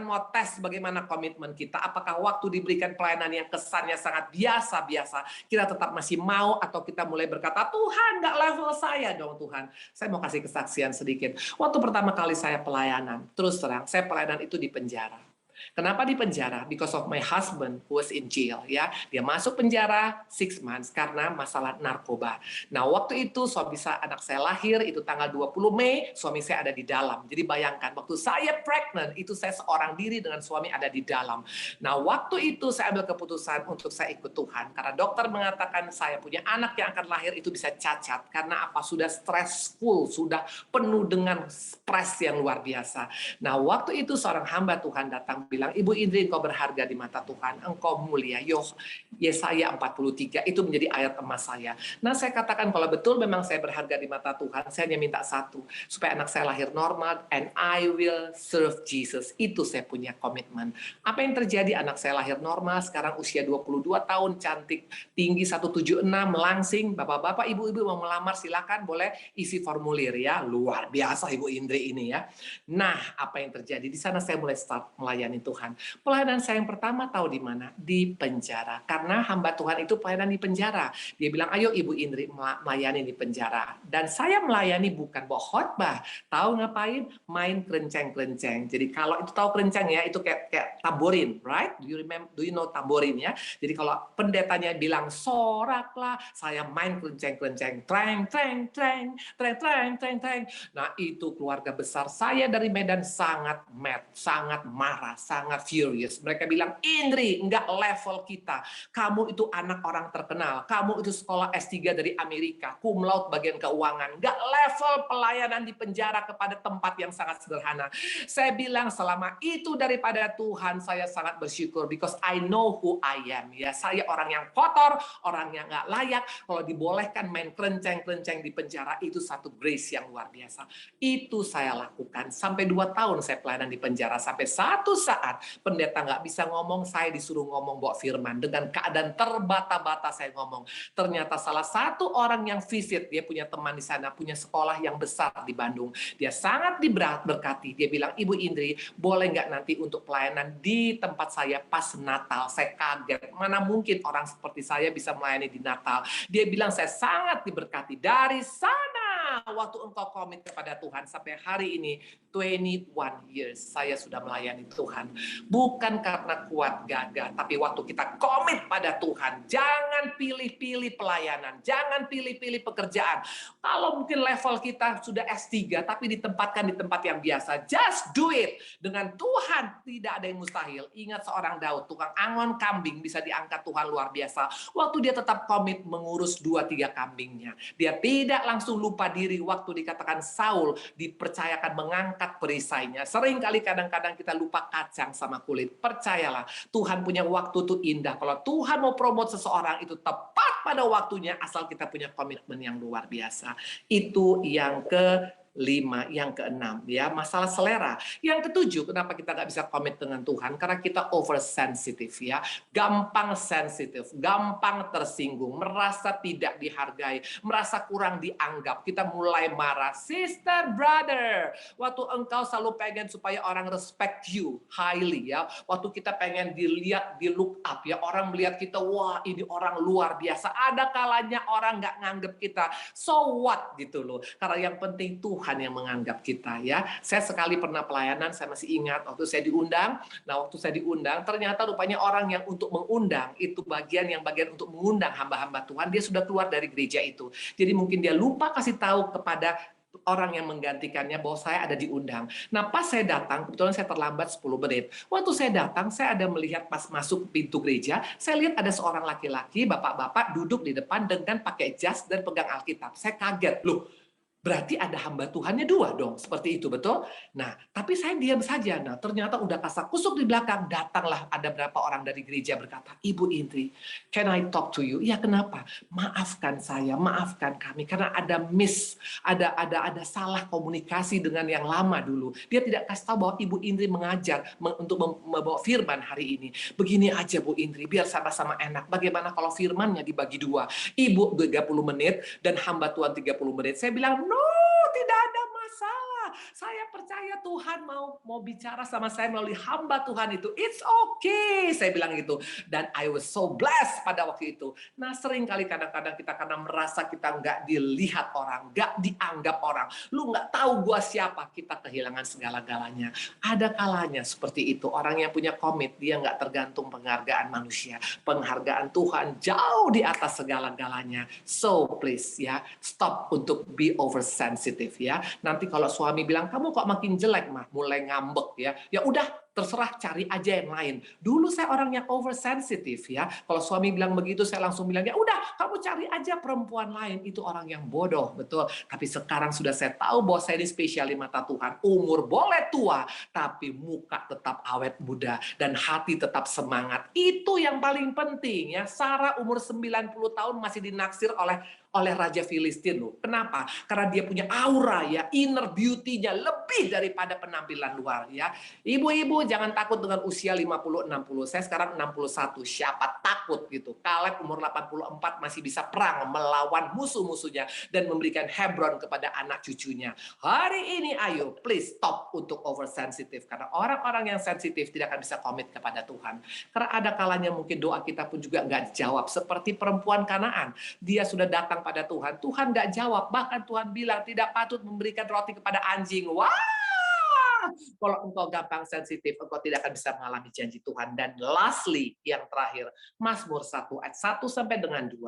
mau tes bagaimana komitmen kita. Apakah waktu diberikan pelayanan yang kesannya sangat biasa-biasa, kita tetap masih mau, atau kita mulai berkata, Tuhan, nggak level saya dong Tuhan. Saya mau kasih kesaksian sedikit. Waktu pertama kali saya pelayanan, terus terang, saya pelayanan itu di penjara. Kenapa di penjara? Because of my husband who was in jail, ya. Dia masuk penjara 6 months karena masalah narkoba. Nah, waktu itu suami anak saya lahir, itu tanggal 20 Mei, suami saya ada di dalam. Jadi bayangkan, waktu saya pregnant, itu saya seorang diri dengan suami ada di dalam. Nah, waktu itu saya ambil keputusan untuk saya ikut Tuhan. Karena dokter mengatakan saya punya anak yang akan lahir itu bisa cacat. Karena apa? Sudah stressful, sudah penuh dengan stres yang luar biasa. Nah, waktu itu seorang hamba Tuhan datang bilang, Ibu Indri, engkau berharga di mata Tuhan, engkau mulia. Yesaya 43, itu menjadi ayat emas saya. Nah, saya katakan kalau betul memang saya berharga di mata Tuhan, saya hanya minta satu, supaya anak saya lahir normal, and I will serve Jesus. Itu saya punya komitmen. Apa yang terjadi? Anak saya lahir normal, sekarang usia 22 tahun, cantik, tinggi 176, melangsing. Bapak-bapak, ibu-ibu mau melamar, silakan, boleh isi formulir ya. Luar biasa Ibu Indri ini ya. Nah, apa yang terjadi? Di sana saya mulai start melayani Tuhan. Pelayanan saya yang pertama tahu di mana? Di penjara. Karena hamba Tuhan itu pelayanan di penjara. Dia bilang, ayo Ibu Indri melayani di penjara. Dan saya melayani bukan bawa khotbah. Tahu ngapain? Main kerenceng-kerenceng. Jadi kalau itu tahu kerenceng ya, itu kayak taborin, right? Do you know taborin ya? Jadi kalau pendetanya bilang soraklah, saya main kerenceng-kerenceng. Treng, treng, treng, treng, treng, treng, treng. Nah, itu keluarga besar saya dari Medan sangat mad, sangat marah, sangat furious. Mereka bilang, Indri, enggak level kita. Kamu itu anak orang terkenal. Kamu itu sekolah S3 dari Amerika. Cum laude bagian keuangan. Enggak level pelayanan di penjara kepada tempat yang sangat sederhana. Saya bilang selama itu daripada Tuhan, saya sangat bersyukur. Because I know who I am. Ya, saya orang yang kotor, orang yang enggak layak. Kalau dibolehkan main kerenceng-kerenceng di penjara, itu satu grace yang luar biasa. Itu saya lakukan. Sampai 2 tahun saya pelayanan di penjara. Sampai satu saat pendeta nggak bisa ngomong, saya disuruh ngomong bawa firman. Dengan keadaan terbata-bata saya ngomong. Ternyata salah satu orang yang visit, dia punya teman di sana, punya sekolah yang besar di Bandung. Dia sangat diberkati. Dia bilang, Ibu Indri, boleh nggak nanti untuk pelayanan di tempat saya pas Natal? Saya kaget. Mana mungkin orang seperti saya bisa melayani di Natal? Dia bilang, saya sangat diberkati. Dari sana, waktu engkau komit kepada Tuhan, sampai hari ini, 21 years saya sudah melayani Tuhan. Bukan karena kuat gagah, tapi waktu kita komit pada Tuhan. Jangan pilih-pilih pelayanan, jangan pilih-pilih pekerjaan. Kalau mungkin level kita sudah S3, tapi ditempatkan di tempat yang biasa, just do it. Dengan Tuhan tidak ada yang mustahil. Ingat seorang Daud, tukang angon kambing bisa diangkat Tuhan luar biasa. Waktu dia tetap komit mengurus 2-3 kambingnya. Dia tidak langsung lupa diri waktu dikatakan Saul dipercayakan mengangkat perisainya. Sering kali kadang-kadang kita lupa kacang sama kulit. Percayalah, Tuhan punya waktu itu indah. Kalau Tuhan mau promote seseorang, itu tepat pada waktunya, asal kita punya komitmen yang luar biasa. Itu yang ke-5, yang ke-6 ya, masalah selera. Yang ke-7, kenapa kita nggak bisa komit dengan Tuhan? Karena kita oversensitive ya, gampang sensitif, gampang tersinggung, merasa tidak dihargai, merasa kurang dianggap. Kita mulai marah. Sister, brother, waktu engkau selalu pengen supaya orang respect you highly ya, waktu kita pengen dilihat, di look up ya, orang melihat kita, wah ini orang luar biasa. Ada kalanya orang nggak nganggep kita, so what gitu loh. Karena yang penting Tuhan yang menganggap kita ya. Saya sekali pernah pelayanan, saya masih ingat waktu saya diundang. Nah, waktu saya diundang, ternyata rupanya orang yang untuk mengundang itu bagian untuk mengundang hamba-hamba Tuhan, dia sudah keluar dari gereja itu. Jadi mungkin dia lupa kasih tahu kepada orang yang menggantikannya bahwa saya ada diundang. Nah, pas saya datang, kebetulan saya terlambat 10 menit. Waktu saya datang, saya ada melihat pas masuk pintu gereja, saya lihat ada seorang laki-laki, bapak-bapak duduk di depan dengan pakai jas dan pegang Alkitab. Saya kaget, loh, berarti ada hamba Tuhannya 2 dong, seperti itu, betul? Nah, tapi saya diam saja. Nah, ternyata udah kasak kusuk di belakang, datanglah ada berapa orang dari gereja berkata, Ibu Indri, can I talk to you? Ya, kenapa? Maafkan saya, maafkan kami, karena ada ada salah komunikasi dengan yang lama dulu. Dia tidak kasih tahu bahwa Ibu Indri mengajar untuk membawa firman hari ini. Begini aja Bu Indri, biar sama-sama enak. Bagaimana kalau firmannya dibagi 2? Ibu 30 menit dan hamba Tuhan 30 menit. Saya bilang, no, tidak ada masalah. Saya percaya Tuhan mau bicara sama saya melalui hamba Tuhan itu. It's okay, saya bilang gitu. Dan I was so blessed pada waktu itu. Nah, sering kali kadang-kadang kita karena merasa kita nggak dilihat orang, nggak dianggap orang. Lu nggak tahu gua siapa, kita kehilangan segala-galanya. Ada kalanya seperti itu. Orang yang punya komit, dia nggak tergantung penghargaan manusia. Penghargaan Tuhan jauh di atas segala-galanya. So please ya, stop untuk be oversensitive ya. Nanti kalau suami bilang, kamu kok makin jelek mah, mulai ngambek ya. Ya udah, terserah, cari aja yang lain. Dulu saya orang yang oversensitive ya. Kalau suami bilang begitu, saya langsung bilang, ya udah, kamu cari aja perempuan lain. Itu orang yang bodoh, betul. Tapi sekarang sudah saya tahu bahwa saya ini spesial di mata Tuhan. Umur boleh tua, tapi muka tetap awet muda dan hati tetap semangat. Itu yang paling penting ya. Sarah umur 90 tahun masih dinaksir oleh Raja Filistin loh. Kenapa? Karena dia punya aura ya, inner beauty-nya lebih daripada penampilan luar ya. Ibu-ibu jangan takut dengan usia 50-60. Saya sekarang 61. Siapa takut gitu. Kaleb umur 84 masih bisa perang melawan musuh-musuhnya dan memberikan Hebron kepada anak cucunya. Hari ini ayo please stop untuk oversensitive, karena orang-orang yang sensitif tidak akan bisa komit kepada Tuhan. Karena ada kalanya mungkin doa kita pun juga nggak dijawab. Seperti perempuan Kanaan. Dia sudah datang pada Tuhan. Tuhan nggak jawab. Bahkan Tuhan bilang tidak patut memberikan roti kepada anjing. Wah! Kalau engkau gampang sensitif, engkau tidak akan bisa mengalami janji Tuhan. Dan lastly, yang terakhir, Mazmur 1 ayat 1 sampai dengan 2.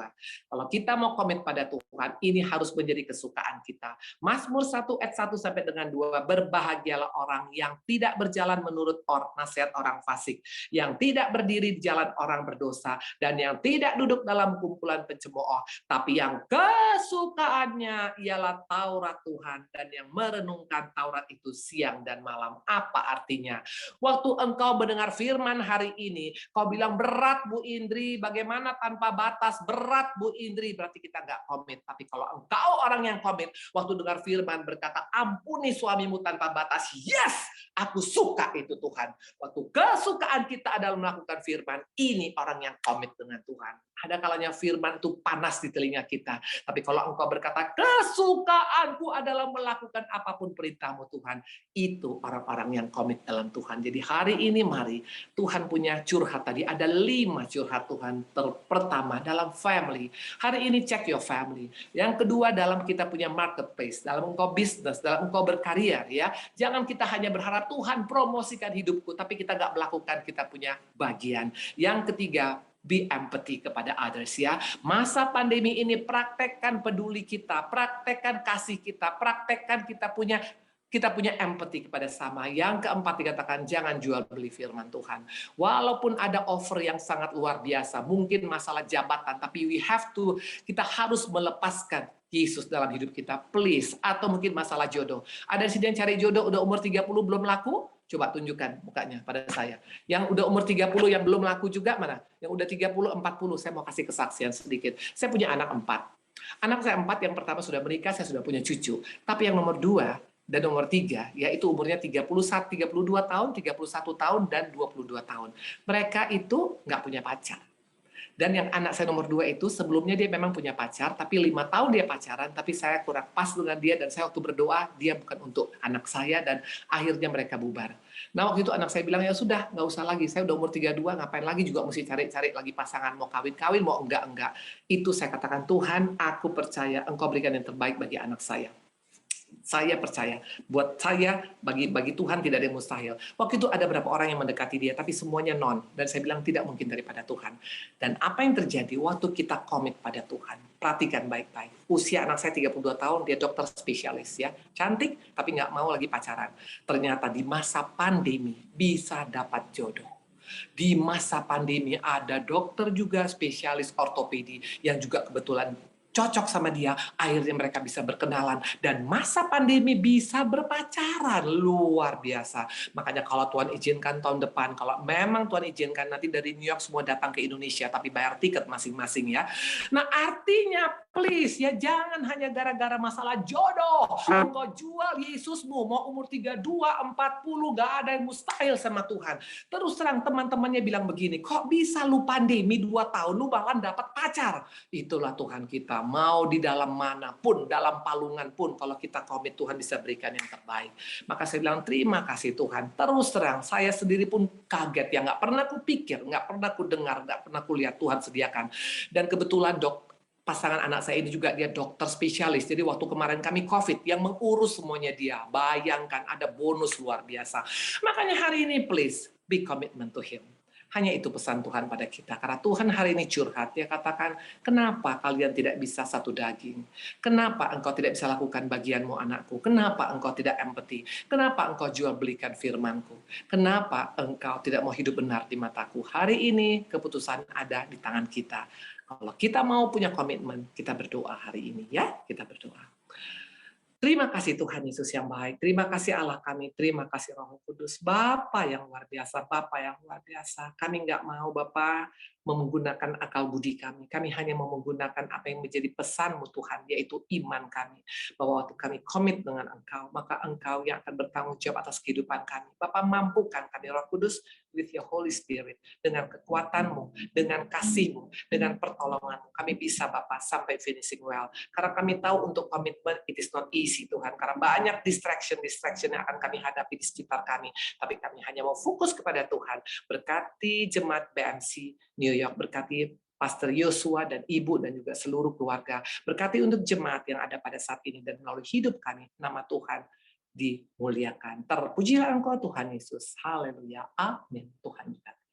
Kalau kita mau komit pada Tuhan, ini harus menjadi kesukaan kita. Mazmur 1 ayat 1 sampai dengan 2, berbahagialah orang yang tidak berjalan menurut nasihat orang fasik, yang tidak berdiri di jalan orang berdosa, dan yang tidak duduk dalam kumpulan pencemooh, tapi yang kesukaannya ialah Taurat Tuhan, dan yang merenungkan Taurat itu siang dan malam. Apa artinya? Waktu engkau mendengar firman hari ini, kau bilang berat Bu Indri, bagaimana tanpa batas? Berat Bu Indri, berarti kita nggak komit. Tapi kalau engkau orang yang komit, waktu dengar firman berkata, ampuni suamimu tanpa batas. Yes, aku suka itu Tuhan. Waktu kesukaan kita adalah melakukan firman, ini orang yang komit dengan Tuhan. Ada kalanya firman itu panas di telinga kita. Tapi kalau engkau berkata, kesukaanku adalah melakukan apapun perintahmu Tuhan, itu orang-orang yang komit dalam Tuhan. Jadi hari ini mari, Tuhan punya curhat tadi. Ada 5 curhat Tuhan. Pertama, dalam family. Hari ini check your family. Yang kedua, dalam kita punya marketplace. Dalam engkau bisnis, dalam engkau berkarya. Ya, jangan kita hanya berharap Tuhan promosikan hidupku, tapi kita nggak melakukan, kita punya bagian. Yang ketiga, be empathy kepada others ya. Masa pandemi ini praktekkan peduli kita, praktekkan kasih kita, praktekkan kita punya empathy kepada sama. Yang keempat dikatakan jangan jual beli firman Tuhan. Walaupun ada offer yang sangat luar biasa, mungkin masalah jabatan, tapi kita harus melepaskan Yesus dalam hidup kita, please. Atau mungkin masalah jodoh. Ada di sini yang cari jodoh udah umur 30 belum laku? Coba tunjukkan mukanya pada saya. Yang udah umur 30 yang belum laku juga mana? Yang udah 30, 40, saya mau kasih kesaksian sedikit. Saya punya anak 4. Anak saya 4, yang pertama sudah menikah, saya sudah punya cucu. Tapi yang nomor 2 dan nomor 3, yaitu umurnya 32 tahun, 31 tahun, dan 22 tahun. Mereka itu nggak punya pacar. Dan yang anak saya nomor 2 itu sebelumnya dia memang punya pacar, tapi 5 tahun dia pacaran, tapi saya kurang pas dengan dia, dan saya waktu berdoa, dia bukan untuk anak saya, dan akhirnya mereka bubar. Nah waktu itu anak saya bilang, ya sudah, nggak usah lagi, saya udah umur 32, ngapain lagi juga mesti cari-cari lagi pasangan, mau kawin-kawin, mau enggak. Itu saya katakan, Tuhan, aku percaya Engkau berikan yang terbaik bagi anak saya. Saya percaya, buat saya, bagi Tuhan tidak ada yang mustahil. Waktu itu ada beberapa orang yang mendekati dia, tapi semuanya non. Dan saya bilang tidak mungkin daripada Tuhan. Dan apa yang terjadi waktu kita komit pada Tuhan? Perhatikan baik-baik. Usia anak saya 32 tahun, dia dokter spesialis ya. Cantik, tapi nggak mau lagi pacaran. Ternyata di masa pandemi bisa dapat jodoh. Di masa pandemi ada dokter juga spesialis ortopedi yang juga kebetulan cocok sama dia, akhirnya mereka bisa berkenalan, dan masa pandemi bisa berpacaran, luar biasa. Makanya kalau Tuhan izinkan tahun depan, kalau memang Tuhan izinkan nanti dari New York semua datang ke Indonesia, tapi bayar tiket masing-masing ya. Nah artinya please ya, jangan hanya gara-gara masalah jodoh, engkau jual Yesusmu, mau umur 32, 40, gak ada yang mustahil sama Tuhan. Terus terang teman-temannya bilang begini, kok bisa lu pandemi 2 tahun, lu bahkan dapat pacar. Itulah Tuhan kita. Mau di dalam manapun, dalam palungan pun, kalau kita komit, Tuhan bisa berikan yang terbaik. Maka saya bilang, terima kasih Tuhan. Terus terang, saya sendiri pun kaget ya, nggak pernah aku pikir, nggak pernah aku dengar, nggak pernah aku lihat Tuhan sediakan. Dan kebetulan pasangan anak saya ini juga dia dokter spesialis. Jadi waktu kemarin kami COVID, yang mengurus semuanya dia. Bayangkan, ada bonus luar biasa. Makanya hari ini please, be commitment to Him. Hanya itu pesan Tuhan pada kita. Karena Tuhan hari ini curhat, dia katakan, kenapa kalian tidak bisa satu daging? Kenapa engkau tidak bisa lakukan bagianmu anakku? Kenapa engkau tidak empati? Kenapa engkau jual belikan firmanku? Kenapa engkau tidak mau hidup benar di mataku? Hari ini keputusan ada di tangan kita. Kalau kita mau punya komitmen, kita berdoa hari ini ya, kita berdoa. Terima kasih Tuhan Yesus yang baik. Terima kasih Allah kami. Terima kasih Roh Kudus. Bapa yang luar biasa. Bapa yang luar biasa. Kami nggak mau Bapa menggunakan akal budi kami. Kami hanya mau menggunakan apa yang menjadi pesan-Mu Tuhan, yaitu iman kami. Bahwa waktu kami komit dengan Engkau, maka Engkau yang akan bertanggung jawab atas kehidupan kami. Bapa mampukan kami Roh Kudus with your Holy Spirit. Dengan kekuatan-Mu, dengan kasih-Mu, dengan pertolongan-Mu. Kami bisa Bapa sampai finishing well. Karena kami tahu untuk komitmen it is not easy Tuhan. Karena banyak distraction yang akan kami hadapi di sekitar kami. Tapi kami hanya mau fokus kepada Tuhan. Berkati jemaat BMC New York, berkati Pastor Yosua dan Ibu dan juga seluruh keluarga. Berkati untuk jemaat yang ada pada saat ini dan melalui hidup kami. Nama Tuhan dimuliakan. Terpujilah Engkau Tuhan Yesus. Haleluya. Amin. Tuhan berkati.